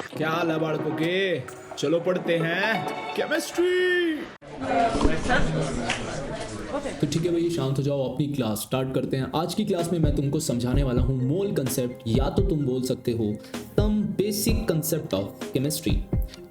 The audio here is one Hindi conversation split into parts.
क्या हाल है बालकों के? चलो पढ़ते हैं केमिस्ट्री। तो ठीक है भाई, शांत हो जाओ, अपनी क्लास स्टार्ट करते हैं। आज की क्लास में मैं तुमको समझाने वाला हूँ मोल कंसेप्ट, या तो तुम बोल सकते हो some basic concept of chemistry.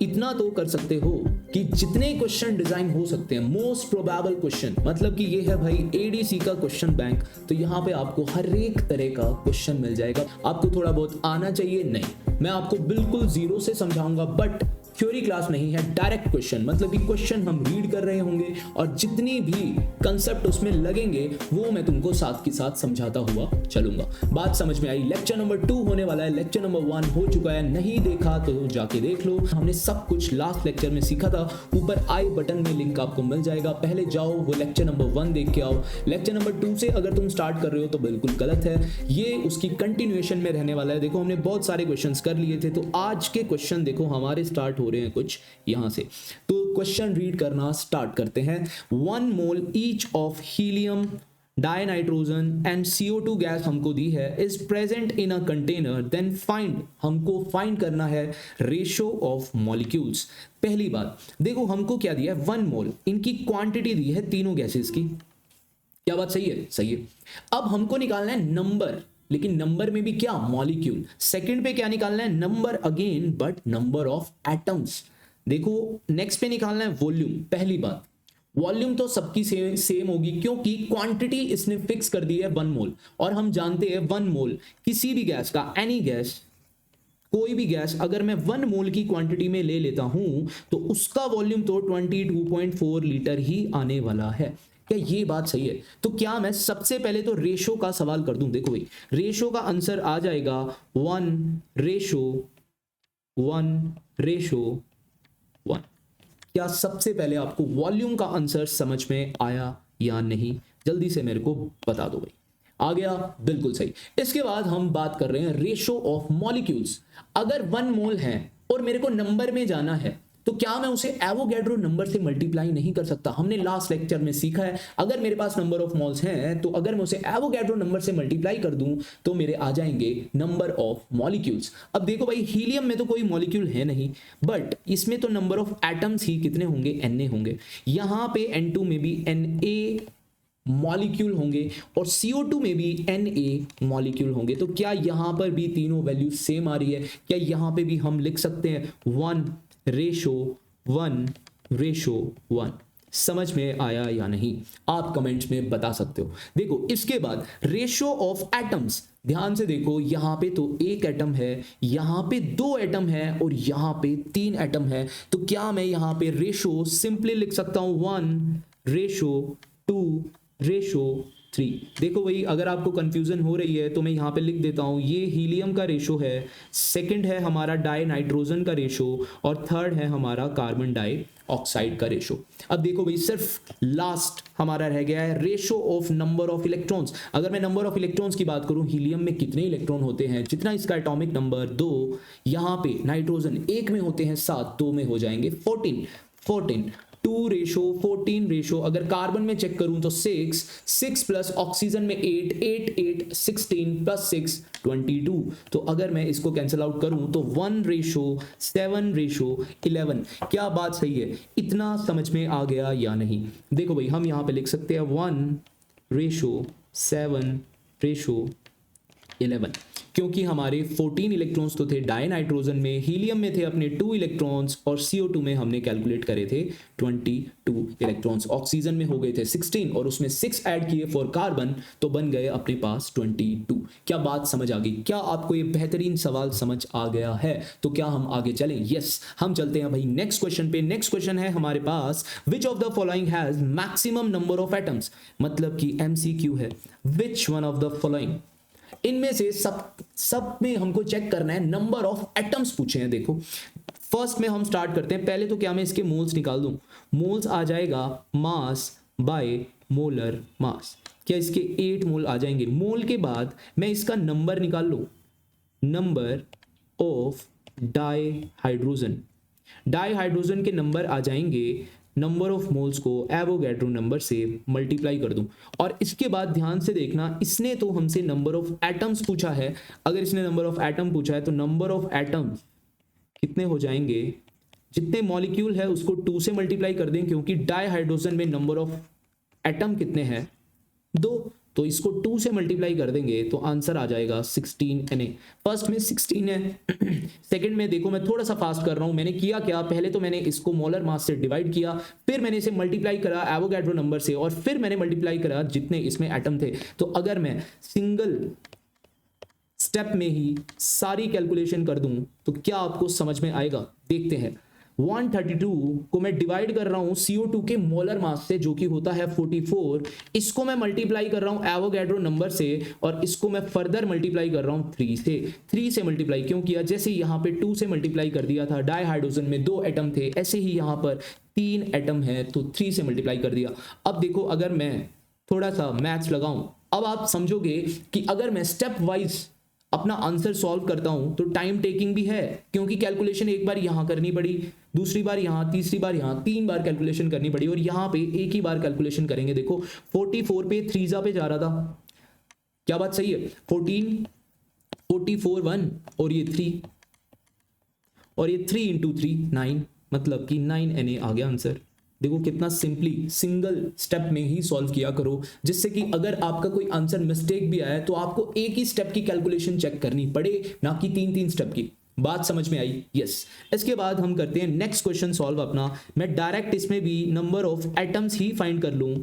इतना तो कर सकते हो कि जितने क्वेश्चन डिजाइन हो सकते हैं, मोस्ट प्रोबेबल क्वेश्चन, मतलब कि ये है भाई एडीसी का क्वेश्चन बैंक। तो यहाँ पे आपको हर एक तरह का क्वेश्चन मिल जाएगा। आपको थोड़ा बहुत आना चाहिए, नहीं मैं आपको बिल्कुल जीरो से समझाऊंगा, बट थ्योरी क्लास नहीं है, डायरेक्ट क्वेश्चन, मतलब कि क्वेश्चन हम रीड कर रहे होंगे और जितनी भी कंसेप्ट उसमें लगेंगे वो मैं तुमको साथ के साथ समझाता हुआ चलूंगा। बात समझ में आई? लेक्चर नंबर 2 होने वाला है, लेक्चर नंबर 1 हो चुका है, नहीं देखा तो जाके देख लो। हमने सब कुछ लास्ट लेक्चर में सीखा था। ऊपर आई बटन में लिंक आपको मिल जाएगा, पहले जाओ वो लेक्चर नंबर 1 देख के आओ। लेक्चर नंबर 2 से अगर तुम स्टार्ट कर रहे हो तो बिल्कुल गलत है, ये उसकी कंटिन्यूएशन में रहने वाला है। देखो हमने बहुत सारे क्वेश्चंस कर लिए थे, तो आज के क्वेश्चन देखो हमारे स्टार्ट हो रहे हैं कुछ यहां से। तो क्वेश्चन रीड करना स्टार्ट करते हैं। 1 mole each of helium, dinitrogen and CO2 gas हमको दी है, is present in a container, then find, हमको फाइंड करना है रेशो ऑफ मॉलिक्यूल्स। पहली बात देखो, हमको क्या दिया है? 1 मोल, इनकी क्वांटिटी दी है तीनों गैसेस की। क्या बात सही है? सही है। अब हमको निकालना है नंबर, लेकिन नंबर में भी क्या? मॉलिक्यूल। सेकंड पे क्या निकालना है? Number again, but number of atoms. देखो नेक्स्ट पे निकालना है वॉल्यूम। पहली बात, वॉल्यूम तो सबकी सेम होगी, क्योंकि क्वांटिटी इसने फिक्स कर दी है 1 मोल, और हम जानते हैं 1 मोल किसी भी गैस का, एनी गैस, कोई भी गैस अगर मैं 1 मोल की क्वांटिटी में ले लेता हूं तो उसका वॉल्यूम तो 22.4 लीटर ही आने वाला है। क्या ये बात सही है? तो क्या मैं सबसे पहले तो रेशो का सवाल कर दूं? देखो भाई, रेशो का आंसर आ जाएगा 1:1:1। क्या सबसे पहले आपको वॉल्यूम का आंसर समझ में आया या नहीं? जल्दी से मेरे को बता दो भाई। आ गया? बिल्कुल सही। इसके बाद हम बात कर रहे हैं रेशो ऑफ मॉलिक्यूल्स। अगर 1 मोल है और मेरे को नंबर में जाना है, तो क्या मैं उसे एवोगैड्रो नंबर से मल्टीप्लाई नहीं कर सकता? हमने लास्ट लेक्चर में सीखा है, अगर मेरे पास नंबर ऑफ मोल्स हैं तो अगर मैं उसे एवोगैड्रो नंबर से मल्टीप्लाई कर दूं तो मेरे आ जाएंगे नंबर ऑफ मॉलिक्यूल्स। अब देखो भाई, हीलियम में तो कोई मॉलिक्यूल है नहीं, बट इसमें तो नंबर ऑफ एटम्स ही कितने होंगे? Na होंगे। यहां पे N2 में भी Na मॉलिक्यूल होंगे और CO2 में भी Na मॉलिक्यूल होंगे। तो क्या यहां पर भी तीनों वैल्यू सेम आ रही है? क्या यहां पे भी हम लिख सकते हैं 1:1:1? समझ में आया या नहीं? आप कमेंट्स में बता सकते हो। देखो इसके बाद रेशो ऑफ एटम्स, ध्यान से देखो, यहां पे तो एक एटम है, यहां पे 2 एटम है और यहां पे 3 एटम है। तो क्या मैं यहां पे रेशो सिंपली लिख सकता हूं 1:2:3? देखो भाई, अगर आपको कंफ्यूजन हो रही है तो मैं यहां पे लिख देता हूं, ये हीलियम का रेशो है, सेकंड है हमारा डाई नाइट्रोजन का रेशो, और थर्ड है हमारा कार्बन डाइऑक्साइड का रेशो। अब देखो भाई, सिर्फ लास्ट हमारा रह गया है ratio of number of electrons. अगर मैं नंबर ऑफ इलेक्ट्रॉन्स की बात करूं, हीलियम में कितने इलेक्ट्रॉन होते हैं? जितना इसका एटॉमिक नंबर 2, यहां पे नाइट्रोजन 1 में होते हैं 7, 2 में हो जाएंगे 14। 2:14 रेशो। अगर कार्बन में चेक करूं तो 6 प्लस ऑक्सीजन में 8 16 प्लस 6 22। तो अगर मैं इसको कैंसिल आउट करूं तो 1:7:11। क्या बात सही है? इतना समझ में आ गया या नहीं? देखो भाई, हम यहां पे लिख सकते हैं 1:7:11, क्योंकि हमारे 14 इलेक्ट्रॉन्स तो थे डाई नाइट्रोजन में, हीलियम में थे अपने 2 इलेक्ट्रॉन्स, और CO2 में हमने कैलकुलेट करे थे 22 इलेक्ट्रॉन्स। ऑक्सीजन में हो गए थे 16 और उसमें 6 ऐड किए फॉर कार्बन, तो बन गए अपने पास 22। क्या बात समझ आ गई? क्या आपको ये बेहतरीन सवाल समझ आ गया है? तो क्या हम आगे चलें? यस, हम चलते हैं भाई नेक्स्ट क्वेश्चन पे। नेक्स्ट क्वेश्चन है हमारे पास, which of the following has maximum number of atoms? मतलब कि MCQ है, which one of the following, इनमें से सब में हमको चेक करना है, नंबर ऑफ एटम्स पूछे हैं। देखो फर्स्ट में हम स्टार्ट करते हैं। पहले तो क्या मैं इसके मोल्स निकाल दूं? मोल्स आ जाएगा मास बाय मोलर मास। क्या इसके 8 मोल आ जाएंगे? मोल के बाद मैं इसका नंबर निकाल लूं, नंबर ऑफ डाइहाइड्रोजन। डाइहाइड्रोजन के नंबर आ जाएंगे, नंबर ऑफ मोल्स को एवोगैड्रो नंबर से मल्टीप्लाई कर दूं। और इसके बाद ध्यान से देखना, इसने तो हमसे नंबर ऑफ एटम्स पूछा है। अगर इसने नंबर ऑफ एटम पूछा है तो नंबर ऑफ एटम्स कितने हो जाएंगे, जितने मॉलिक्यूल है उसको 2 से मल्टीप्लाई कर दें, क्योंकि डाई हाइड्रोजन में नंबर ऑफ एटम कितने हैं, 2, तो इसको 2 से मल्टीप्लाई कर देंगे तो आंसर आ जाएगा 16Na। फर्स्ट में 16 है, सेकंड में देखो मैं थोड़ा सा फास्ट कर रहा हूं, मैंने किया क्या, पहले तो मैंने इसको मोलर मास से डिवाइड किया, फिर मैंने इसे मल्टीप्लाई करा एवोगैड्रो नंबर से, और फिर मैंने मल्टीप्लाई करा जितने इसमें एटम थे। तो अगर मैं सिंगल स्टेप में ही सारी कैलकुलेशन कर दूं तो क्या आपको समझ में आएगा, देखते हैं। 132 को मैं डिवाइड कर रहा हूं CO2 के मोलर मास से जो कि होता है 44, इसको मैं मल्टीप्लाई कर रहा हूं एवोगैड्रो नंबर से, और इसको मैं फर्दर मल्टीप्लाई कर रहा हूं 3 से मल्टीप्लाई क्यों किया, जैसे यहां पे 2 से मल्टीप्लाई कर दिया था, डाई हाइड्रोजन में 2 एटम थे, ऐसे ही यहां पर 3 एटम है तो 3 से मल्टीप्लाई कर दिया। अब देखो अगर मैं थोड़ा सा मैथ्स लगाऊं, अब आप समझोगे कि अगर मैं स्टेप वाइज अपना आंसर सॉल्व करता हूं तो टाइम टेकिंग भी है, क्योंकि कैलकुलेशन एक बार यहां करनी पड़ी, दूसरी बार यहां, तीसरी बार यहां, 3 बार कैलकुलेशन करनी पड़ी, और यहां पे एक ही बार कैलकुलेशन करेंगे। देखो 44 पे 3 पे जा रहा था, क्या बात सही है, 14 44 1 और ये 3, और ये 3 इंटू 3 9, मतलब कि 9Na आ गया आंसर। देखो कितना सिंपली सिंगल स्टेप में ही सॉल्व किया करो, जिससे कि अगर आपका कोई आंसर मिस्टेक भी आया तो आपको एक ही स्टेप की कैलकुलेशन चेक करनी पड़े, ना कि 3 स्टेप की। बात समझ में आई? यस। इसके बाद हम करते हैं नेक्स्ट क्वेश्चन सॉल्व अपना। मैं डायरेक्ट इसमें भी number of atoms he find कर लूं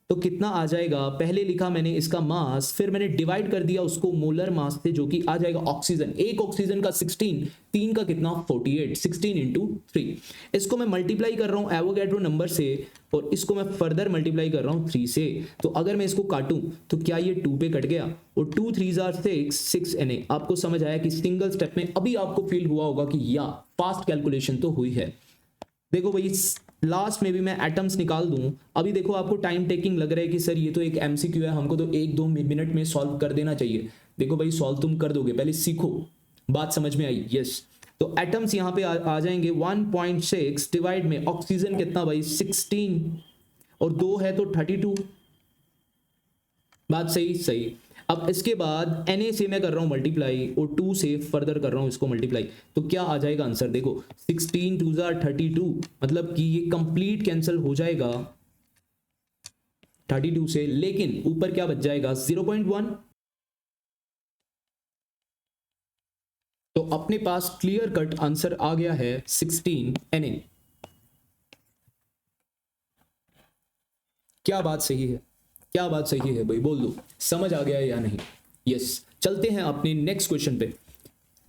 तो कितना आ जाएगा, पहले लिखा मैंने इसका मास, फिर मैंने डिवाइड कर दिया उसको मोलर मास से, जो कि आ जाएगा ऑक्सीजन, एक ऑक्सीजन का 16, 3 का कितना 48, 16 इंटू 3। इसको मैं मल्टीप्लाई कर रहा हूं एवोगैड्रो नंबर से, और इसको मैं फर्दर मल्टीप्लाई कर रहा हूं 3 से। तो अगर मैं इसको काटूं तो क्या ये 2 पे कट गया, और 2 3 6 Na। आपको समझ आया कि सिंगल स्टेप में अभी आपको फील हुआ होगा कि या फास्ट कैलकुलेशन तो हुई है। देखो भाई लास्ट में भी मैं एटम्स निकाल दूं, अभी देखो आपको टाइम टेकिंग लग रहा है कि सर ये तो एक MCQ है, हमको तो 1-2 मिनट में सॉल्व कर देना चाहिए। देखो भाई सॉल्व तुम कर दोगे, पहले सीखो। बात समझ में आई? यस। तो एटम्स यहां पे आ जाएंगे 1.6 डिवाइड में ऑक्सीजन कितना भाई 16, और 2 है तो 32। बात सही। अब इसके बाद Na से मैं कर रहा हूं मल्टीप्लाई, और 2 से फर्दर कर रहा हूं इसको मल्टीप्लाई, तो क्या आ जाएगा आंसर, देखो 16 2 32, मतलब कि ये कंप्लीट कैंसिल हो जाएगा 32 से, लेकिन ऊपर क्या बच जाएगा 0.1। तो अपने पास क्लियर कट आंसर आ गया है 16Na। क्या बात सही है? क्या बात सही है भाई, बोल दो समझ आ गया है या नहीं? यस। चलते हैं अपने नेक्स्ट क्वेश्चन पे।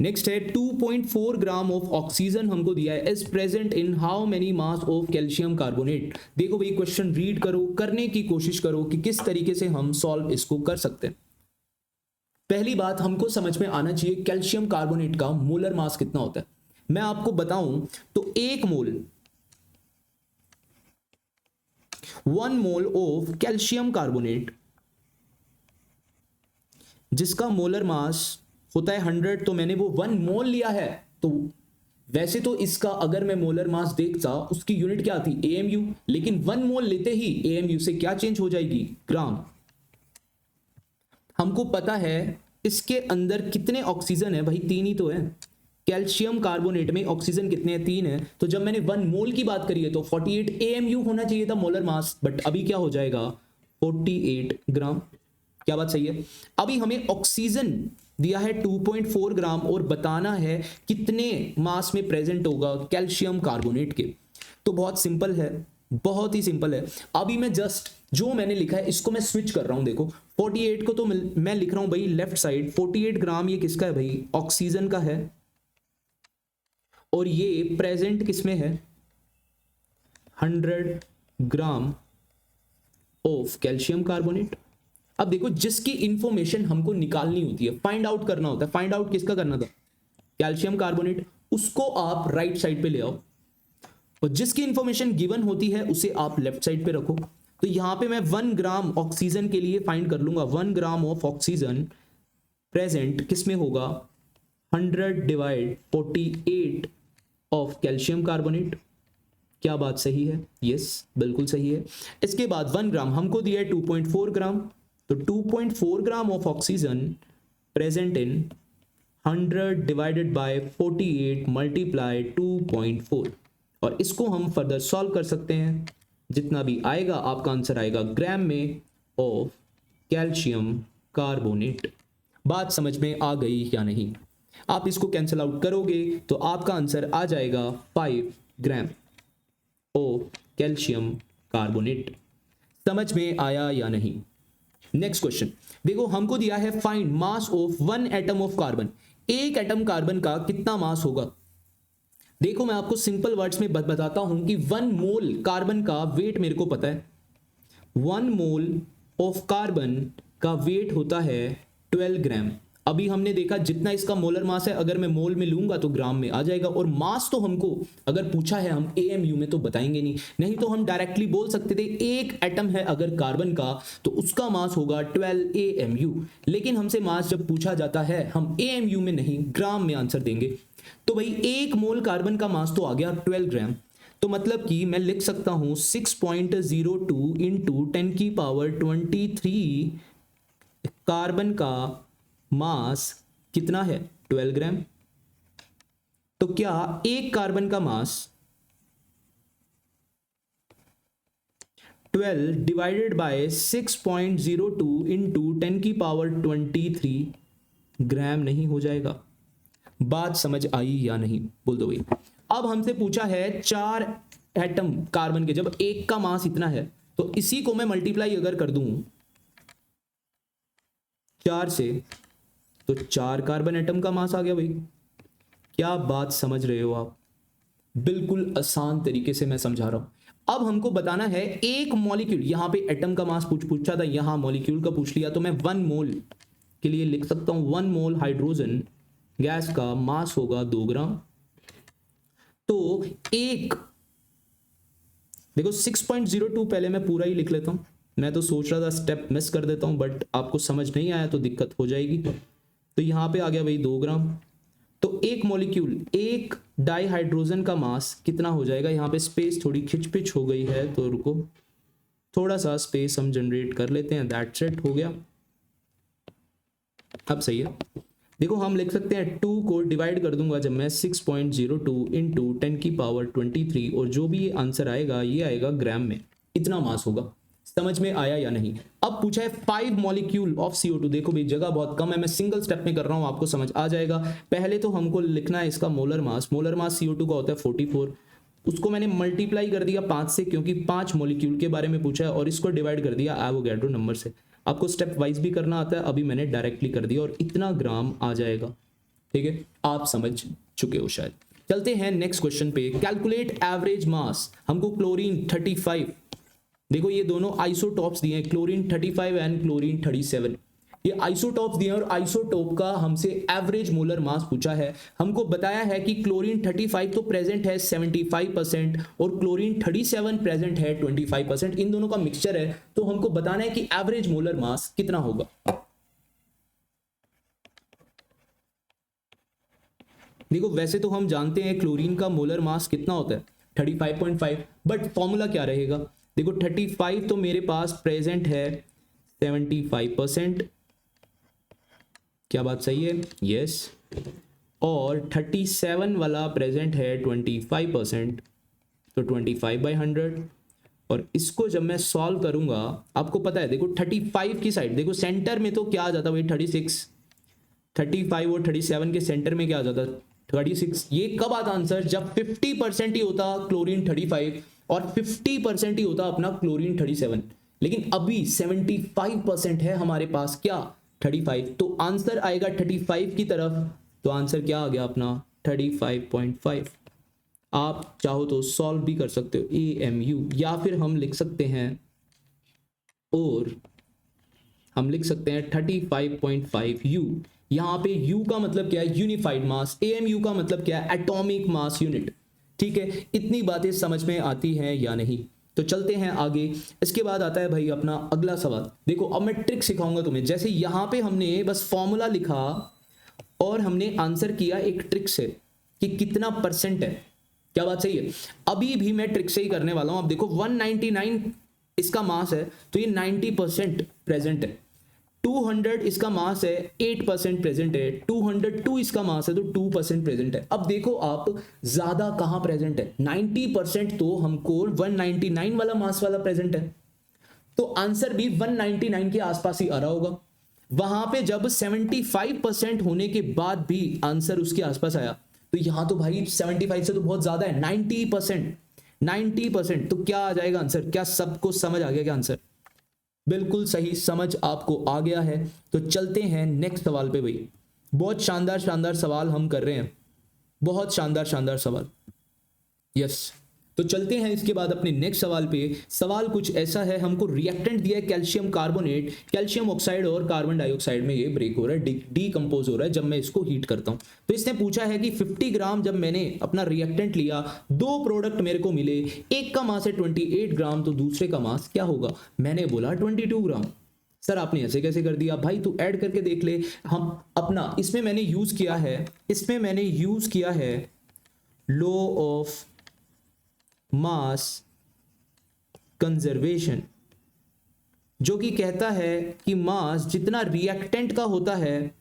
नेक्स्ट है 2.4 ग्राम ऑफ ऑक्सीजन हमको दिया है, is present in how many mass of calcium carbonate. देखो भाई क्वेश्चन रीड करो, करने की कोशिश करो कि किस तरीके से हम सॉल्व इसको कर सकते हैं। पहली बात हमको समझ में आना चाहिए कैल्शियम कार्बोनेट का मोलर मास कितना होता है। मैं आपको बताऊं तो 1 मोल ऑफ कैल्शियम कार्बोनेट जिसका मोलर मास होता है 100, तो मैंने वो 1 मोल लिया है। तो वैसे तो इसका अगर मैं मोलर मास देखता उसकी यूनिट क्या थी AMU, लेकिन 1 मोल लेते ही AMU से क्या चेंज हो जाएगी, ग्राम। हमको पता है इसके अंदर कितने ऑक्सीजन है भाई, 3 ही तो है। कैल्शियम कार्बोनेट में ऑक्सीजन कितने हैं, 3 है। तो जब मैंने 1 मोल की बात करी है तो 48 AMU होना चाहिए था मोलर मास, बट अभी क्या हो जाएगा 48 ग्राम। क्या बात सही है? अभी हमें ऑक्सीजन दिया है 2.4 ग्राम, और बताना है कितने मास में प्रेजेंट होगा कैल्शियम कार्बोनेट के। तो बहुत सिंपल है, बहुत ही सिंपल है। अभी मैं जस्ट जो मैंने लिखा है इसको मैं स्विच कर रहा हूं। देखो 48 को तो मैं लिख रहा हूं भाई लेफ्ट साइड, 48 ग्राम ये किसका है भाई, ऑक्सीजन का है, और ये प्रेजेंट किसमें है 100 ग्राम ऑफ कैल्शियम कार्बोनेट। अब देखो जिसकी इंफॉर्मेशन हमको निकालनी होती है, फाइंड आउट करना होता है, फाइंड आउट किसका करना था, कैल्शियम कार्बोनेट, उसको आप राइट साइड पे ले आओ, और जिसकी इंफॉर्मेशन गिवन होती है उसे आप लेफ्ट साइड पे रखो। तो यहां पे मैं 1 ग्राम ऑक्सीजन के लिए फाइंड कर लूंगा, 1 ग्राम ऑफ ऑक्सीजन प्रेजेंट किसमें होगा 100 डिवाइड 48 ऑफ कैल्शियम कार्बोनेट। क्या बात सही है? यस, बिल्कुल सही है। इसके बाद 1 ग्राम हमको दिया है 2.4 ग्राम, तो 2.4 gram of oxygen present in 100 divided by 48 multiply 2.4, और इसको हम फर्दर सॉल्व कर सकते हैं। जितना भी आएगा आपका आंसर आएगा ग्राम में ऑफ कैल्शियम कार्बोनेट। बात समझ में आ गई या नहीं? आप इसको कैंसिल आउट करोगे तो आपका आंसर आ जाएगा 5 ग्राम ऑफ कैल्शियम कार्बोनेट। समझ में आया या नहीं? नेक्स्ट क्वेश्चन देखो, हमको दिया है find mass of 1 atom of carbon. एक एटम कार्बन का कितना मास होगा? देखो मैं आपको सिंपल वर्ड्स में बताता हूं कि 1 मोल कार्बन का वेट मेरे को पता है। 1 मोल ऑफ कार्बन का वेट होता है 12 ग्राम। अभी हमने देखा जितना इसका मोलर मास है, अगर मैं मोल में लूंगा तो ग्राम में आ जाएगा। और मास तो हमको अगर पूछा है हम एएमयू में तो बताएंगे नहीं तो हम डायरेक्टली बोल सकते थे एक एटम है अगर कार्बन का तो उसका मास होगा 12 एएमयू। लेकिन हमसे मास जब पूछा जाता है हम एएमयू में नहीं ग्राम में आंसर देंगे। तो भाई एक मोल कार्बन का मास तो आ गया 12 ग्राम। तो मतलब कि मैं लिख सकता हूं 6.02 इंटू 10 की पावर 23 कार्बन का मास कितना है? 12 ग्राम। तो क्या एक कार्बन का मास 12 डिवाइडेड बाय 6.02 इंटू 10 की पावर 23 ग्राम नहीं हो जाएगा? बात समझ आई या नहीं? बोल दो भाई। अब हमसे पूछा है 4 एटम कार्बन के, जब एक का मास इतना है तो इसी को मैं मल्टीप्लाई अगर कर दूं 4 से तो 4 कार्बन एटम का मास आ गया भाई। क्या बात समझ रहे हो आप? बिल्कुल आसान तरीके से मैं समझा रहा हूं। अब हमको बताना है एक मॉलिक्यूल, यहां पे एटम का मास पूछा था, यहां मॉलिक्यूल का पूछ लिया, तो मैं 1 मोल के लिए लिख सकता हूं 1 मोल हाइड्रोजन गैस का मास होगा 2 ग्राम। तो एक देखो 6.02 पहले मैं पूरा ही लिख लेता हूं। मैं तो सोच रहा था स्टेप मिस कर देता हूं, बट आपको समझ नहीं आया तो दिक्कत हो जाएगी। तो यहां पे आ गया भाई 2 ग्राम। तो एक मॉलिक्यूल, एक डाइहाइड्रोजन का मास कितना हो जाएगा? यहां पे स्पेस थोड़ी खिचपिच हो गई है तो रुको, थोड़ा सा स्पेस हम जनरेट कर लेते हैं। दैट्स इट, हो गया। अब सही है। देखो हम लिख सकते हैं 2 को डिवाइड कर दूंगा जब मैं 6.02 इंटू 10 की पावर 23, और जो भी ये आंसर आएगा ये आएगा ग्राम में। इतना मास होगा। समझ में आया या नहीं? अब पूछा है 5 मॉलिक्यूल ऑफ CO2। देखो भाई जगह बहुत कम है, मैं सिंगल स्टेप में कर रहा हूं, आपको समझ आ जाएगा। पहले तो हमको लिखना है इसका molar mass. Molar mass CO2 का होता है 44। उसको मैंने मल्टीप्लाई कर दिया 5 से, क्योंकि 5 मॉलिक्यूल के बारे में पूछा है, और इसको डिवाइड कर दिया एवोगैड्रो नंबर से। आपको स्टेप वाइज भी करना आता है, अभी मैंने डायरेक्टली कर दिया, और इतना ग्राम आ जाएगा। ठीक है, आप समझ चुके हो शायद। चलते हैं नेक्स्ट क्वेश्चन पे। Calculate average mass. हमको क्लोरीन 35, देखो ये दोनों आइसोटॉप्स दिए हैं, क्लोरीन 35 एंड क्लोरीन 37। ये आइसोटॉप्स दिए हैं, और आइसोटॉप का हमसे एवरेज मोलर मास पूछा है। हमको बताया है कि क्लोरीन 35 तो प्रेजेंट है 75% और क्लोरीन 37 प्रेजेंट है 25%। इन दोनों का मिक्सचर है, तो हमको बताना है कि एवरेज मोलर मास कितना होगा। देखो वैसे तो हम जानते हैं क्लोरीन का मोलर मास कितना होता है 35.5, बट फॉर्मूला क्या रहेगा? देखो 35 तो मेरे पास प्रेजेंट है 75%। क्या बात सही है? यस। और 37 वाला प्रेजेंट है 25%, तो 25/100। और इसको जब मैं सॉल्व करूंगा, आपको पता है देखो 35 की साइड, देखो सेंटर में तो क्या आ जाता भाई 36, 35 और 37 के सेंटर में क्या आ जाता 36। ये कब आता आंसर? जब 50% ही होता क्लोरीन 35 और 50% ही होता अपना क्लोरीन 37। लेकिन अभी 75% है हमारे पास क्या 35, तो आंसर आएगा 35 की तरफ। तो आंसर क्या आ गया अपना 35.5। आप चाहो तो सॉल्व भी कर सकते हो AMU, या फिर हम लिख सकते हैं, और हम लिख सकते हैं 35.5U। यहां पे U का मतलब क्या है? यूनिफाइड मास। AMU का मतलब क्या है? Atomic mass unit. ठीक है, इतनी बातें समझ में आती हैं या नहीं? तो चलते हैं आगे। इसके बाद आता है भाई अपना अगला सवाल। देखो अब मैं ट्रिक सिखाऊंगा तुम्हें। जैसे यहां पे हमने बस फॉर्मूला लिखा और हमने आंसर किया एक ट्रिक से कि कितना परसेंट है। क्या बात सही है? अभी भी मैं ट्रिक से ही करने वाला हूं। अब देखो 199 इसका मास है, तो ये 90% प्रेजेंट है। 200 इसका मास है, 8% प्रेजेंट है। 202 इसका मास है तो 2% प्रेजेंट है। अब देखो आप ज्यादा कहां प्रेजेंट है, 90% तो हमको 199 वाला मास वाला प्रेजेंट है, तो आंसर भी 199 के आसपास ही आ रहा होगा। वहां पे जब 75% होने के बाद भी आंसर उसके आसपास आया, तो यहां तो भाई 75 से तो बहुत ज्यादा है, 90%। 90% तो क्या आ जाएगा आंसर? क्या सबको समझ आ गया क्या आंसर? बिल्कुल सही, समझ आपको आ गया है। तो चलते हैं नेक्स्ट सवाल पे भाई। बहुत शानदार शानदार सवाल हम कर रहे हैं, बहुत शानदार शानदार सवाल। यस, तो चलते हैं इसके बाद अपने नेक्स्ट सवाल पे। सवाल कुछ ऐसा है, हमको रिएक्टेंट दिया है कैल्शियम कार्बोनेट, कैल्शियम ऑक्साइड और कार्बन डाइऑक्साइड में ये ब्रेक हो रहा है, डीकंपोज हो रहा है जब मैं इसको हीट करता हूं। तो इसने पूछा है कि 50 ग्राम जब मैंने अपना रिएक्टेंट लिया, दो प्रोडक्ट मेरे को मिले, एक का मास है 28 ग्राम तो दूसरे का मास क्या होगा? मैंने बोला 22 ग्राम। सर आपने ऐसे कैसे कर दिया? भाई तू ऐड करके देख ले। हम अपना इसमें मैंने यूज किया है लॉ ऑफ मास कंजर्वेशन, जो कि कहता है कि मास जितना रिएक्टेंट का होता है,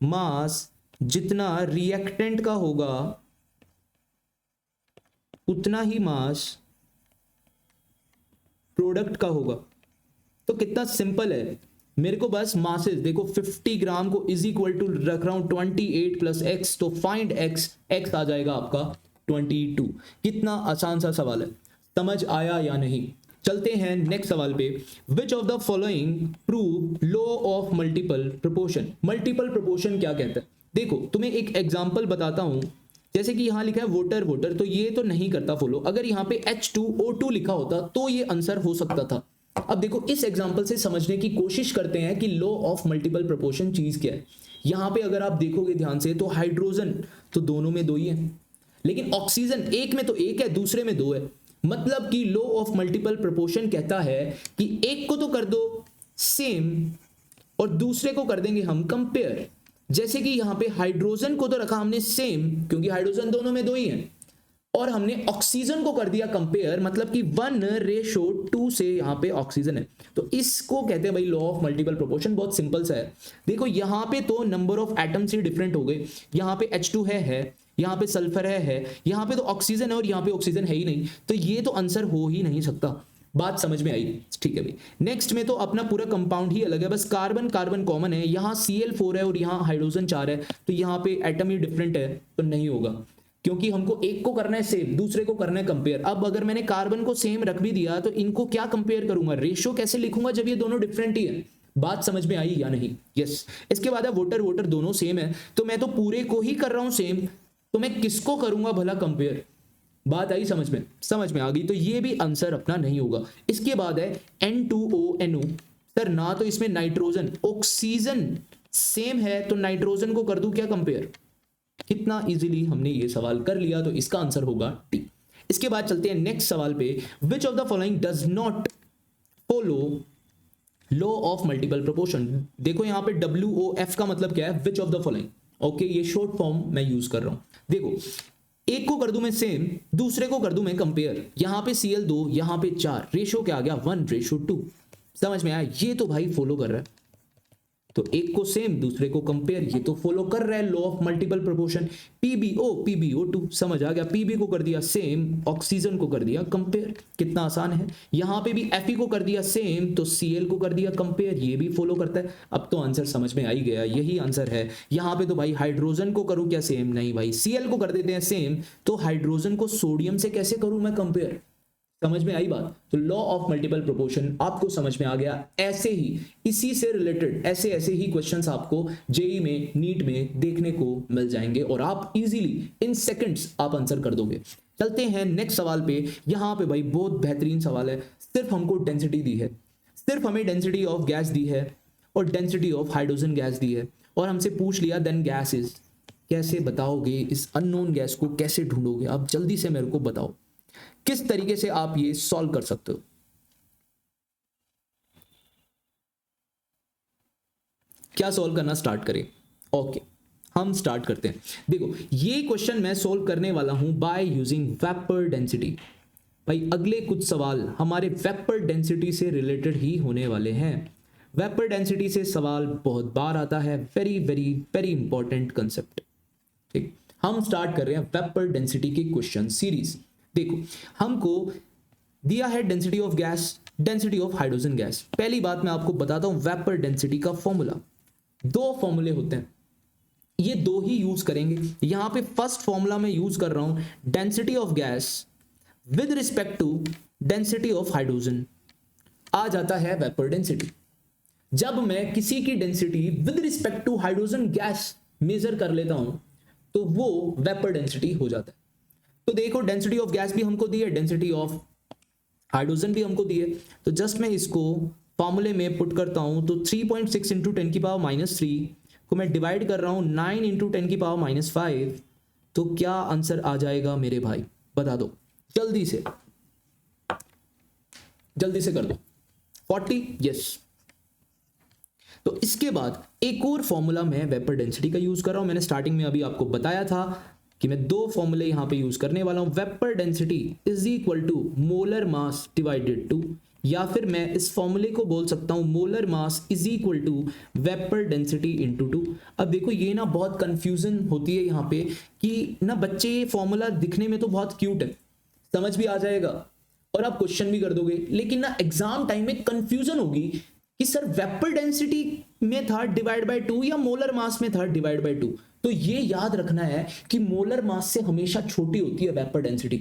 मास जितना रिएक्टेंट का होगा उतना ही मास प्रोडक्ट का होगा। तो कितना सिंपल है, मेरे को बस मासेस देखो, 50 ग्राम को इज इक्वल टू रख रहा हूं 28 प्लस एक्स, तो फाइंड एक्स, एक्स आ जाएगा आपका 22। कितना आसान सा सवाल है, समझ आया या नहीं? चलते हैं नेक्स्ट सवाल पे। विच of the following prove law of multiple proportion? Multiple proportion क्या कहता है? देखो तुम्हें एक एग्जांपल बताता हूं, जैसे कि यहां लिखा है वोटर वोटर, तो ये तो नहीं करता फॉलो। अगर यहां पे H2O2 लिखा होता तो ये आंसर हो सकता था। अब देखो इस एग्जांपल से समझने की कोशिश करते हैं कि लॉ ऑफ मल्टीपल प्रोपोर्शन चीज क्या है। यहां पे अगर आप देखोगे ध्यान से तो हाइड्रोजन तो दोनों में दो ही है, लेकिन ऑक्सीजन एक में तो एक है, दूसरे में दो है। मतलब कि लॉ ऑफ मल्टीपल प्रोपोर्शन कहता है कि एक को तो कर दो सेम और दूसरे को कर देंगे हम कंपेयर। जैसे कि यहां पे हाइड्रोजन को तो रखा हमने सेम क्योंकि हाइड्रोजन दोनों में दो ही हैं, और हमने ऑक्सीजन को कर दिया कंपेयर, मतलब कि 1:2 से यहां पे ऑक्सीजन है। तो इसको कहते हैं भाई लॉ ऑफ मल्टीपल प्रोपोर्शन। बहुत सिंपल सा है। देखो यहां पे तो number of atoms he different हो गए, यहां पे H2 है, यहां पे सल्फर है, यहां पे तो ऑक्सीजन है और यहां पे ऑक्सीजन है ही नहीं, तो ये तो आंसर हो ही नहीं सकता। बात समझ में आई? ठीक है भाई। नेक्स्ट में तो अपना पूरा कंपाउंड ही अलग है, बस कार्बन कार्बन कॉमन है, यहां Cl4 है और यहां हाइड्रोजन 4 है, तो यहां पे एटम ही डिफरेंट है, तो नहीं होगा क्योंकि हमको एक को करना है सेम, दूसरे को करना है कंपेयर। अब अगर मैंने कार्बन को सेम रख भी दिया तो इनको क्या कंपेयर करूंगा, रेशियो कैसे लिखूंगा जब ये दोनों डिफरेंट ही है? बात समझ में आई या नहीं? यस। इसके बाद है वोटर वोटर, दोनों सेम है, तो मैं तो पूरे को ही कर रहा हूं सेम, तो मैं किसको करूंगा भला कंपेयर? बात आई समझ में? समझ में आ गई। तो ये भी आंसर अपना नहीं होगा। इसके बाद है N2ONO। सर ना तो इसमें नाइट्रोजन ऑक्सीजन सेम है, तो नाइट्रोजन को कर दूं क्या कंपेयर? कितना इजीली हमने ये सवाल कर लिया, तो इसका आंसर होगा टी। इसके बाद चलते हैं नेक्स्ट सवाल पे। विच of the following does not follow law of multiple proportion? देखो यहां पे WOF का मतलब क्या है? विच ऑफ द फॉलोइंग। ओके, ये शॉर्ट फॉर्म मैं यूज कर रहा हूं। देखो एक को कर दूं मैं सेम, दूसरे को कर दूं मैं कंपेयर। यहां पे Cl2, यहां पे 4, रेशो क्या आ गया? 1:2। समझ में आया? ये तो भाई फॉलो कर रहा है, तो एक को सेम दूसरे को कंपेयर, ये तो फॉलो कर रहा है law of multiple proportion. PbO2 समझ आ गया, Pb को कर दिया सेम, ऑक्सीजन को कर दिया कंपेयर। कितना आसान है। यहां पे भी Fe को कर दिया सेम, तो Cl को कर दिया कंपेयर, ये भी फॉलो करता है। अब तो आंसर समझ में आ ही गया, यही आंसर है। यहां पे तो भाई हाइड्रोजन को करूं क्या सेम? नहीं भाई, Cl को कर देते हैं सेम, तो हाइड्रोजन को सोडियम से कैसे करूं मैं कंपेयर? समझ में आई बात? तो लॉ ऑफ मल्टीपल प्रोपोर्शन आपको समझ में आ गया। ऐसे ही इसी से रिलेटेड ऐसे ही क्वेश्चंस आपको जेई में, नीट में देखने को मिल जाएंगे और आप इजीली इन सेकंड्स आप आंसर कर दोगे। चलते हैं नेक्स्ट सवाल पे। यहां पे भाई बहुत बेहतरीन सवाल है। सिर्फ हमको डेंसिटी दी है, सिर्फ हमें डेंसिटी ऑफ गैस दी है और डेंसिटी ऑफ हाइड्रोजन गैस दी है, और हमसे पूछ लिया देन गैस इज। कैसे बताओगे इस अननोन गैस को? कैसे ढूंढोगे आप? जल्दी से मेरे को बताओ किस तरीके से आप ये सॉल्व कर सकते हो। क्या सॉल्व करना स्टार्ट करें? ओके, हम स्टार्ट करते हैं। देखो ये क्वेश्चन मैं सॉल्व करने वाला हूं बाय यूजिंग वेपर डेंसिटी। भाई अगले कुछ सवाल हमारे वेपर डेंसिटी से रिलेटेड ही होने वाले हैं। वेपर डेंसिटी से सवाल बहुत बार आता है, very very very important concept. ठीक, हम स्टार्ट कर रहे हैं वेपर डेंसिटी के क्वेश्चन सीरीज। देखो, हमको दिया है density of gas, density of hydrogen gas. पहली बात मैं आपको बताता हूं वेपर डेंसिटी का फॉर्मूला। दो फॉर्मूले होते हैं, ये दो ही यूज करेंगे। यहां पे फर्स्ट फॉर्मूला मैं यूज कर रहा हूं density of gas with respect to density of hydrogen, आ जाता है वेपर डेंसिटी। जब मैं किसी की density with respect to hydrogen gas measure कर लेता हूं तो वो वेपर डेंसिटी हो जाता है। तो देखो, डेंसिटी ऑफ गैस भी हमको दी है, डेंसिटी ऑफ हाइड्रोजन भी हमको दी है। तो जस्ट मैं इसको फॉर्मूले में पुट करता हूं, तो 3.6 इंटू 10 की पावर -3 को मैं डिवाइड कर रहा हूं 9 इंटू 10 की पावर -5। तो क्या आंसर आ जाएगा मेरे भाई, बता दो जल्दी से, जल्दी से कर दो। 40, यस। तो इसके बाद एक और फॉर्मूला मैं वेपर डेंसिटी का यूज कर रहा हूं। मैंने स्टार्टिंग में अभी आपको बताया था कि मैं दो फॉर्मूले यहां पे यूज करने वाला हूं। Vapour density is equal to molar mass divided to, या फिर मैं इस फॉर्मूले को बोल सकता हूं molar mass is equal to vapour density into 2। अब देखो, ये ना बहुत कंफ्यूजन होती है यहां पे कि ना बच्चे, ये फॉर्मूला दिखने में तो बहुत क्यूट है, समझ भी आ जाएगा और आप क्वेश्चन भी कर दोगे, लेकिन ना एग्जाम टाइम में कंफ्यूजन होगी कि सर वेपर डेंसिटी में था डिवाइड बाय 2 या मोलर मास में था डिवाइड बाय 2। तो ये याद रखना है कि मोलर मास से हमेशा छोटी होती है वेपर डेंसिटी।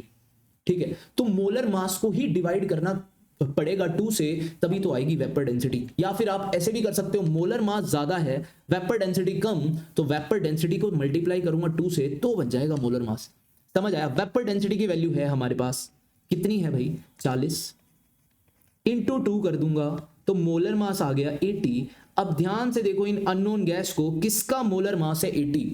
ठीक है, तो मोलर मास को ही डिवाइड करना पड़ेगा 2 से, तभी तो आएगी वेपर डेंसिटी। या फिर आप ऐसे भी कर सकते हो, मोलर मास ज्यादा है वेपर डेंसिटी कम, तो वेपर डेंसिटी को मल्टीप्लाई करूंगा 2 से तो बन जाएगा मोलर मास। समझ आया? वेपर डेंसिटी की वैल्यू है हमारे पास, कितनी है भाई, 40 इंटू 2 कर दूंगा तो मोलर मास आ गया 80। अब ध्यान से देखो, इन अननोन गैस को किसका मोलर मास है 80,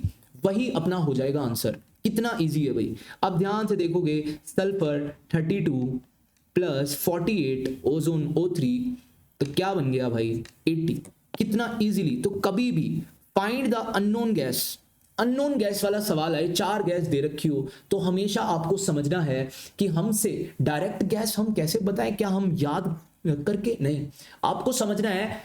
वही अपना हो जाएगा आंसर। कितना इजी है भाई। अब ध्यान से देखोगे, सल्फर 32 प्लस 48 ओजोन O3, तो क्या बन गया भाई 80। कितना इजीली। तो कभी भी find the unknown gas, unknown gas वाला सवाल है, 4 गैस दे रखी हो तो हमेशा आपको समझना है कि हमसे डायरेक्ट गैस हम कैसे बताएं, क्या हम याद करके नहीं, आपको समझना है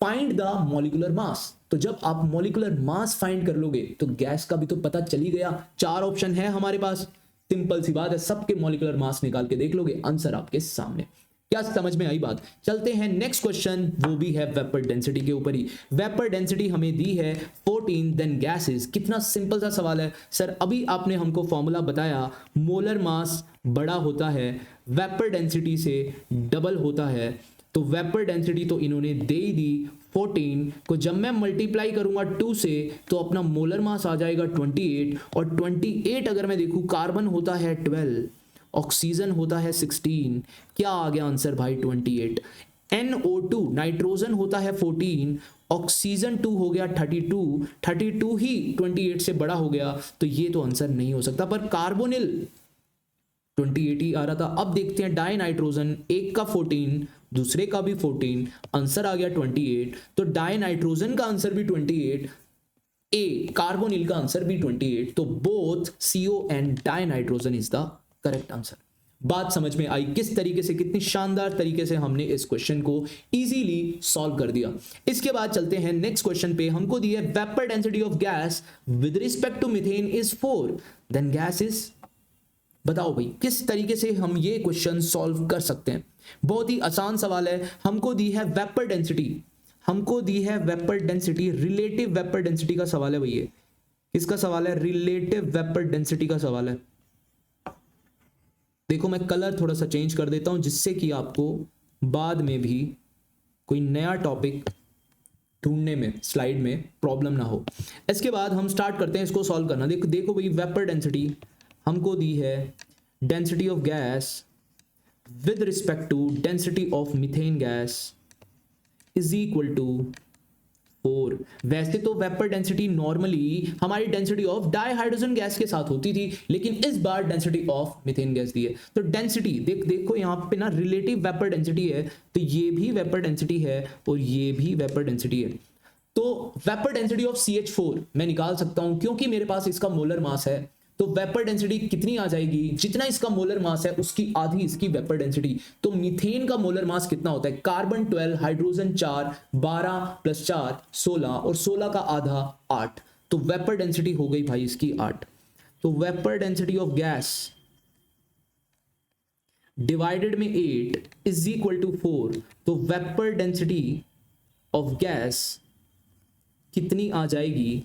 फाइंड द मॉलिक्यूलर मास। तो जब आप मॉलिक्यूलर मास फाइंड कर लोगे तो गैस का भी तो पता चल ही गया। 4 ऑप्शन है हमारे पास, सिंपल सी बात है, सबके मॉलिक्यूलर मास निकाल के देख लोगे, आंसर आपके सामने। क्या समझ में आई बात? चलते हैं नेक्स्ट क्वेश्चन, वो भी है वेपर डेंसिटी के ऊपर ही। वेपर डेंसिटी हमें दी है 14, देन गैसेस। कितना सिंपल सा सवाल है सर, अभी आपने हमको फॉर्मूला बताया, मोलर मास बड़ा होता है वेपर डेंसिटी से डबल होता है, तो वेपर डेंसिटी तो इन्होंने दे ही दी 14 को, जब मैं मल्टीप्लाई करूंगा 2 से तो अपना मोलर मास आ जाएगा 28, और 28 अगर मैं देखूं, कार्बन होता है 12, ऑक्सीजन होता है 16, क्या आ गया आंसर भाई 28। NO2 नाइट्रोजन होता है 14, ऑक्सीजन 2 हो गया 32, 32 ही 28 से बड़ा हो गया, तो ये तो आंसर नहीं हो सकता। पर कार्बोनिल 28 ही आ रहा था। अब देखते हैं डाई नाइट्रोजन, एक का 14, दूसरे का भी 14, आंसर आ गया 28, तो डाई नाइट्रोजन का आंसर भी 28, ए कार्बोनिल का आंसर भी 28, तो both CO and die nitrogen is the correct answer. बात समझ में आई किस तरीके से, कितनी शानदार तरीके से हमने इस क्वेश्चन को इजीली सॉल्व कर दिया। इसके बाद चलते हैं नेक्स्ट क्वेश्चन पे। हमको दिया vapour density of gas with respect to methane is 4, then gas is, बताओ भाई किस तरीके से हम ये क्वेश्चन सॉल्व कर सकते हैं। बहुत ही आसान सवाल है। हमको दी है वेपर डेंसिटी, हमको दी है vapour density, relative vapour density का सवाल है भैया। किसका सवाल है? रिलेटिव वेपर डेंसिटी का सवाल है। देखो, मैं कलर थोड़ा सा चेंज कर देता हूं जिससे कि आपको बाद में भी कोई नया टॉपिक ढूंढने में स्लाइड में प्रॉब्लम ना हो। इसके बाद हम स्टार्ट करते हैं इसको सॉल्व करना। देखो भाई, वेपर डेंसिटी हमको दी है density of gas with respect to density of methane gas is equal to 4। वैसे तो वेपर डेंसिटी नॉर्मली हमारी density of dihydrogen gas के साथ होती थी, लेकिन इस बार डेंसिटी ऑफ मीथेन गैस दी है। तो डेंसिटी देखो यहाँ पे ना रिलेटिव वेपर डेंसिटी है, तो ये भी वेपर डेंसिटी है और ये भी वेपर डेंसिटी है। तो वेपर डेंसिटी ऑफ CH4 मैं निकाल सकता हूं क्योंकि मेरे पास इसका मोलर मास है, तो वेपर डेंसिटी कितनी आ जाएगी, जितना इसका मोलर मास है उसकी आधी इसकी वेपर डेंसिटी। तो मीथेन का मोलर मास कितना होता है, कार्बन 12, हाइड्रोजन 4, 12 + 4 16 और 16 का आधा 8। तो वेपर डेंसिटी हो गई भाई इसकी 8। तो vapour density of gas divided में 8 इज इक्वल टू 4। तो वेपर डेंसिटी ऑफ गैस कितनी आ जाएगी,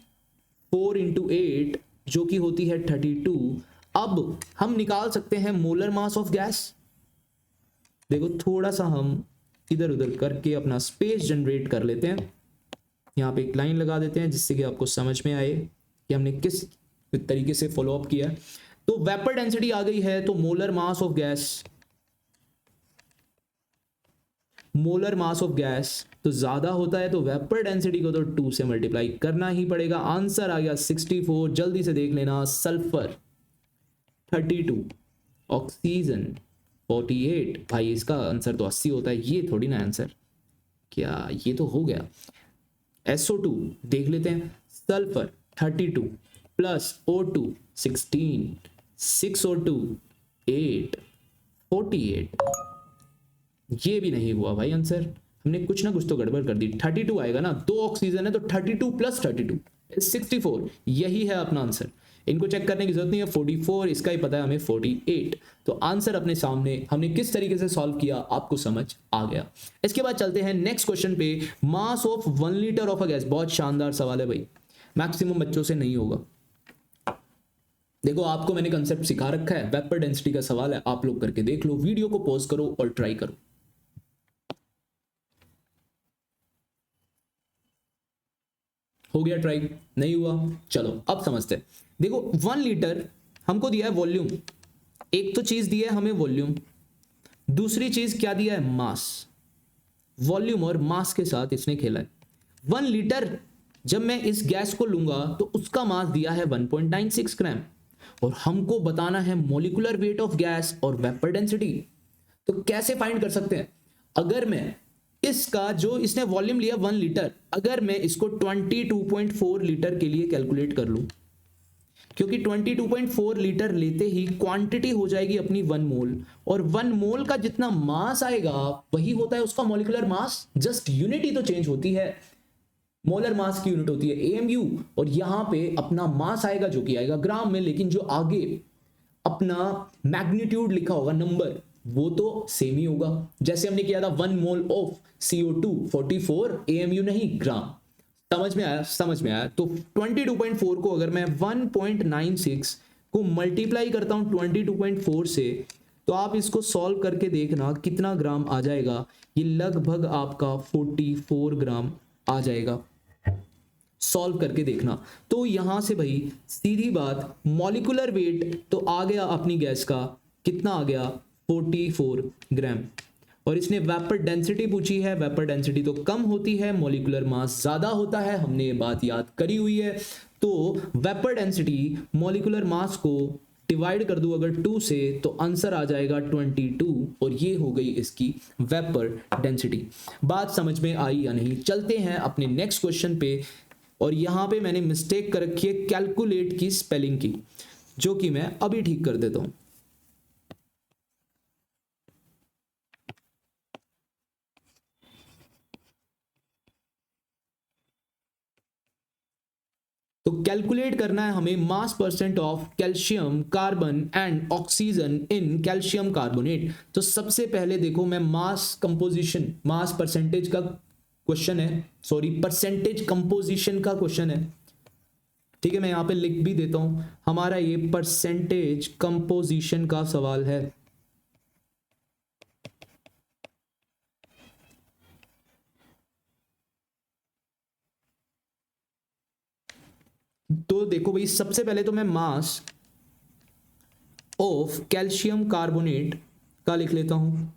4 × 8 जो कि होती है 32। अब हम निकाल सकते हैं मोलर मास ऑफ गैस। देखो थोड़ा सा हम इधर उधर करके अपना स्पेस जनरेट कर लेते हैं, यहाँ पे एक लाइन लगा देते हैं जिससे कि आपको समझ में आए कि हमने किस तरीके से फॉलो अप किया है। तो वेपर डेंसिटी आ गई है, तो मोलर मास ऑफ गैस तो ज्यादा होता है, तो वेपर डेंसिटी को तो 2 से मल्टीप्लाई करना ही पड़ेगा। आंसर आ गया 64। जल्दी से देख लेना, सल्फर 32, ऑक्सीजन 48। भाई इसका आंसर तो 80 होता है, ये थोड़ी ना आंसर, क्या ये तो हो गया। SO2 देख लेते हैं, सल्फर 32 प्लस O2 16, 6O2 8, 48। ये भी नहीं हुआ भाई आंसर, हमने कुछ ना कुछ तो गड़बड़ कर दी। 32 आएगा ना, 2 ऑक्सीजन है तो 32 + 32 64। यही है अपना आंसर, इनको चेक करने की जरूरत नहीं है। 44 इसका ही पता है हमें, 48। तो आंसर अपने सामने, हमने किस तरीके से सॉल्व किया आपको समझ आ गया। इसके बाद चलते हैं नेक्स्ट क्वेश्चन पे। Mass of 1 litre of a gas, बहुत शानदार सवाल है भाई, मैक्सिमम बच्चों से नहीं होगा। देखो आपको मैंने कंसेप्ट सिखा रखा है, वेपर डेंसिटी का सवाल है, आप लोग करके देख लो, वीडियो को पॉज करो और ट्राई करो। हो गया ट्राई, नहीं हुआ, चलो अब समझते हैं। देखो 1 लीटर हमको दिया है वॉल्यूम, एक तो चीज दी है हमें वॉल्यूम, दूसरी चीज क्या दिया है, मास। वॉल्यूम और मास के साथ इसने खेला है। 1 लीटर जब मैं इस गैस को लूंगा तो उसका मास दिया है 1.96 ग्राम, और हमको बताना है मॉलिक्यूलर वेट ऑफ गैस और वेपर डेंसिटी। तो कैसे फाइंड कर सकते हैं, अगर मैं इसका जो इसने वॉल्यूम लिया 1 लीटर, अगर मैं इसको 22.4 लीटर के लिए कैलकुलेट कर लूं, क्योंकि 22.4 लीटर लेते ही क्वांटिटी हो जाएगी अपनी 1 मोल, और 1 मोल का जितना मास आएगा वही होता है उसका मॉलिक्यूलर मास, जस्ट यूनिट ही तो चेंज होती है। मोलर मास की यूनिट होती है AMU, और यहां पे अपना मास आएगा जो कि आएगा ग्राम में, लेकिन जो आगे अपना मैग्नीट्यूड लिखा होगा नंबर, वो तो सेम ही होगा। जैसे हमने किया था 1 मोल ऑफ CO2 44 AMU नहीं ग्राम। समझ में आया, समझ में आया। तो 22.4 को अगर मैं 1.96 को मल्टीप्लाई करता हूं 22.4 से, तो आप इसको सॉल्व करके देखना कितना ग्राम आ जाएगा। ये लगभग आपका 44 ग्राम आ जाएगा, सॉल्व करके देखना। तो यहां से भाई सीधी बात, मॉलिक्यूलर वेट तो आ गया अपनी गैस का, कितना आ गया 44 ग्राम। और इसने वेपर डेंसिटी पूछी है, वेपर डेंसिटी तो कम होती है, मॉलिक्यूलर मास ज्यादा होता है, हमने ये बात याद करी हुई है। तो वेपर डेंसिटी मॉलिक्यूलर मास को डिवाइड कर दूं अगर 2 से, तो आंसर आ जाएगा 22, और ये हो गई इसकी वेपर डेंसिटी। बात समझ में आई या नहीं, चलते हैं अपने नेक्स्ट क्वेश्चन पे। और यहां पे मैंने मिस्टेक कर रखी है कैलकुलेट की स्पेलिंग की, जो कि मैं अभी ठीक कर देता हूं। तो कैलकुलेट करना है हमें मास percent of calcium carbon and oxygen in calcium carbonate. तो सबसे पहले देखो, मैं मास कंपोजिशन, मास परसेंटेज का क्वेश्चन है, सॉरी परसेंटेज कंपोजिशन का क्वेश्चन है, ठीक है। मैं यहां पे लिख भी देता हूं, हमारा ये परसेंटेज कंपोजिशन का सवाल है। तो देखो भाई, सबसे पहले तो मैं मास ऑफ कैल्शियम कार्बोनेट का लिख लेता हूं,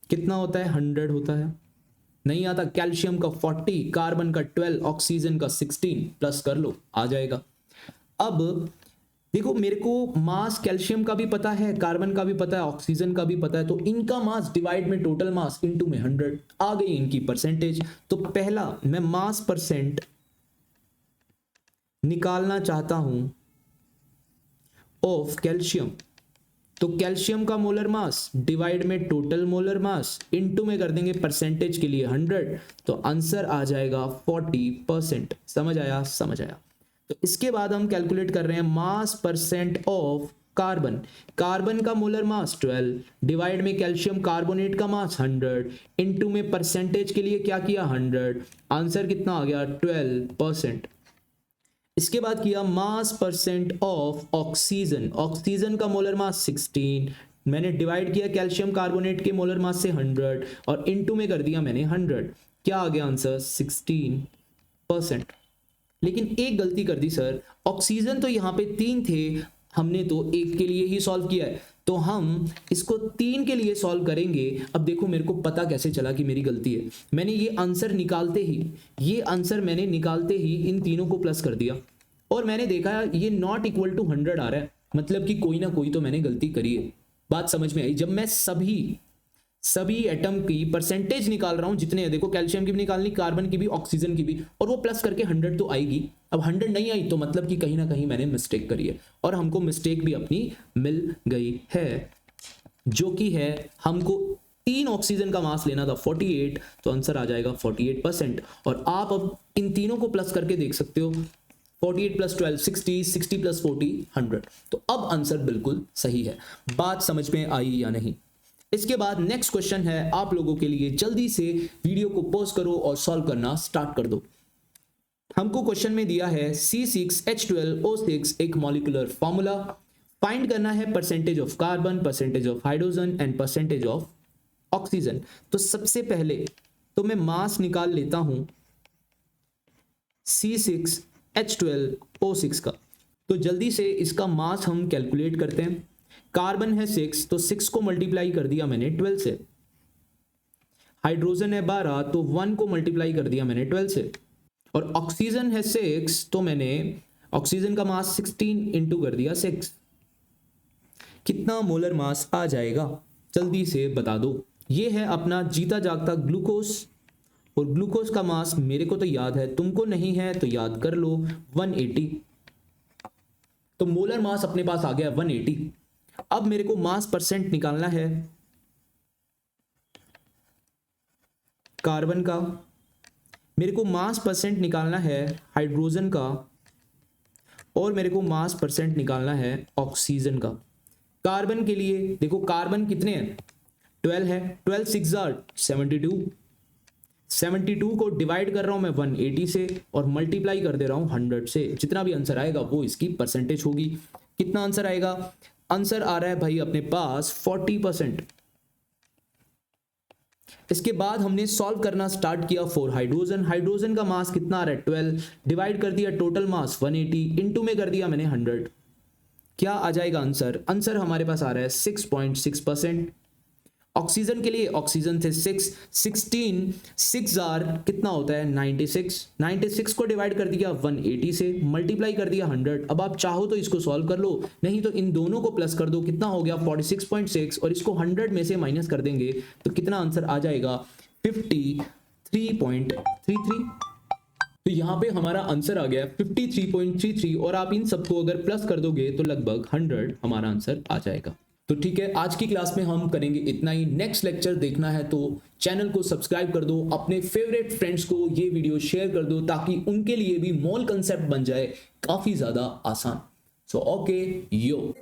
कितना होता है 100 होता है, नहीं आता कैल्शियम का 40, कार्बन का 12, ऑक्सीजन का 16, प्लस कर लो आ जाएगा। अब देखो मेरे को मास कैल्शियम का भी पता है, कार्बन का भी पता है, ऑक्सीजन का भी पता है, तो इनका मास डिवाइड में टोटल मास इनटू में 100 आ गई इनकी परसेंटेज। तो पहला मैं मास परसेंट निकालना चाहता हूं ऑफ कैल्शियम। तो कैल्शियम का मोलर मास डिवाइड में टोटल मोलर मास इनटू में कर देंगे परसेंटेज के लिए 100, तो आंसर आ जाएगा 40%। समझ आया? समझ आया। तो इसके बाद हम कैलकुलेट कर रहे हैं मास परसेंट ऑफ कार्बन। कार्बन का मोलर मास 12 डिवाइड में कैल्शियम कार्बोनेट का मास 100 इनटू में परसेंटेज के लिए क्या किया 100, आंसर कितना आ गया 12%। इसके बाद किया मास परसेंट ऑफ ऑक्सीजन। ऑक्सीजन का मोलर मास 16 मैंने डिवाइड किया कैल्शियम कार्बोनेट के मोलर मास से 100 और इनटू में कर दिया मैंने 100, क्या आ गया आंसर 16%। लेकिन एक गलती कर दी सर, ऑक्सीजन तो यहाँ पे 3 थे, हमने तो 1 के लिए ही सॉल्व किया है, तो हम इसको 3 के लिए सॉल्व करेंगे। अब देखो मेरे को पता कैसे चला कि मेरी गलती है, मैंने ये आंसर निकालते ही इन तीनों को प्लस कर दिया और मैंने देखा ये नॉट इक्वल टू 100 आ रहा है, मतलब कि कोई ना कोई तो मैंने गलती करी है। बात समझ में आई? जब मैं सभी एटम की परसेंटेज निकाल रहा हूं, जितने देखो कैल्शियम की भी निकालनी, कार्बन की भी, ऑक्सीजन की भी, और वो प्लस करके 100 तो आएगी। अब 100 नहीं आई तो मतलब कि कहीं ना कहीं मैंने मिस्टेक करी है और हमको मिस्टेक भी अपनी मिल गई है, जो कि है हमको 3 ऑक्सीजन का मास लेना था 48, तो आंसर आ जाएगा 48%। और आप अब इन तीनों को प्लस करके देख सकते हो, 48 + 12 60, 60 + 40 100। तो अब आंसर बिल्कुल सही है। बात समझ में आई या नहीं? इसके बाद नेक्स्ट क्वेश्चन है आप लोगों के लिए, जल्दी से वीडियो को पॉज करो और सॉल्व करना स्टार्ट कर दो। हमको क्वेश्चन में दिया है C6H12O6 एक मॉलिक्यूलर फॉर्मूला, फाइंड करना है percentage of carbon, percentage of hydrogen and percentage of oxygen. तो सबसे पहले तो मैं मास निकाल लेता हूं C6H12O6 का, तो जल्दी से इसका मास हम कैलकुलेट करते हैं। कार्बन है 6, तो 6 को मल्टीप्लाई कर दिया मैंने 12 से। हाइड्रोजन है 12, तो 1 को मल्टीप्लाई कर दिया मैंने 12 से। और ऑक्सीजन है 6, तो मैंने ऑक्सीजन का मास 16 इंटू कर दिया 6। कितना मोलर मास आ जाएगा जल्दी से बता दो। ये है अपना जीता जागता ग्लूकोज, और ग्लूकोज का मास मेरे को तो याद है, तुमको नहीं है तो याद कर लो 180। तो मोलर मास अपने पास आ गया 180। अब मेरे को मास परसेंट निकालना है कार्बन का, मेरे को मास परसेंट निकालना है हाइड्रोजन का, और मेरे को मास परसेंट निकालना है ऑक्सीजन का। कार्बन के लिए देखो कार्बन कितने हैं 12 है, 12 6 are 72, 72 को डिवाइड कर रहा हूं मैं 180 से और मल्टीप्लाई कर दे रहा हूं 100 से। जितना भी आंसर आएगा वो इसकी परसेंटेज होगी। कितना आंसर आएगा? आंसर आ रहा है भाई अपने पास 40%। इसके बाद हमने सॉल्व करना स्टार्ट किया फॉर हाइड्रोजन। हाइड्रोजन का मास कितना आ रहा है 12, डिवाइड कर दिया टोटल मास 180, इनटू में कर दिया मैंने 100। क्या आ जाएगा आंसर? आंसर हमारे पास आ रहा है 6.6%। ऑक्सीजन के लिए ऑक्सीजन थे 6, 16 6 आर कितना होता है 96, 96 को डिवाइड कर दिया 180 से, मल्टीप्लाई कर दिया 100। अब आप चाहो तो इसको सॉल्व कर लो, नहीं तो इन दोनों को प्लस कर दो। कितना हो गया 46.6, और इसको 100 में से माइनस कर देंगे तो कितना आंसर आ जाएगा 53.33। तो यहाँ पे हमारा आंसर आ गया 53.33, और आप इन सबको अगर प्लस कर दोगे तो लगभग 100 हमारा आंसर आ जाएगा। तो ठीक है, आज की क्लास में हम करेंगे इतना ही। नेक्स्ट लेक्चर देखना है तो चैनल को सब्सक्राइब कर दो, अपने फेवरेट फ्रेंड्स को ये वीडियो शेयर कर दो ताकि उनके लिए भी मोल कंसेप्ट बन जाए काफी ज्यादा आसान। सो ओके यो।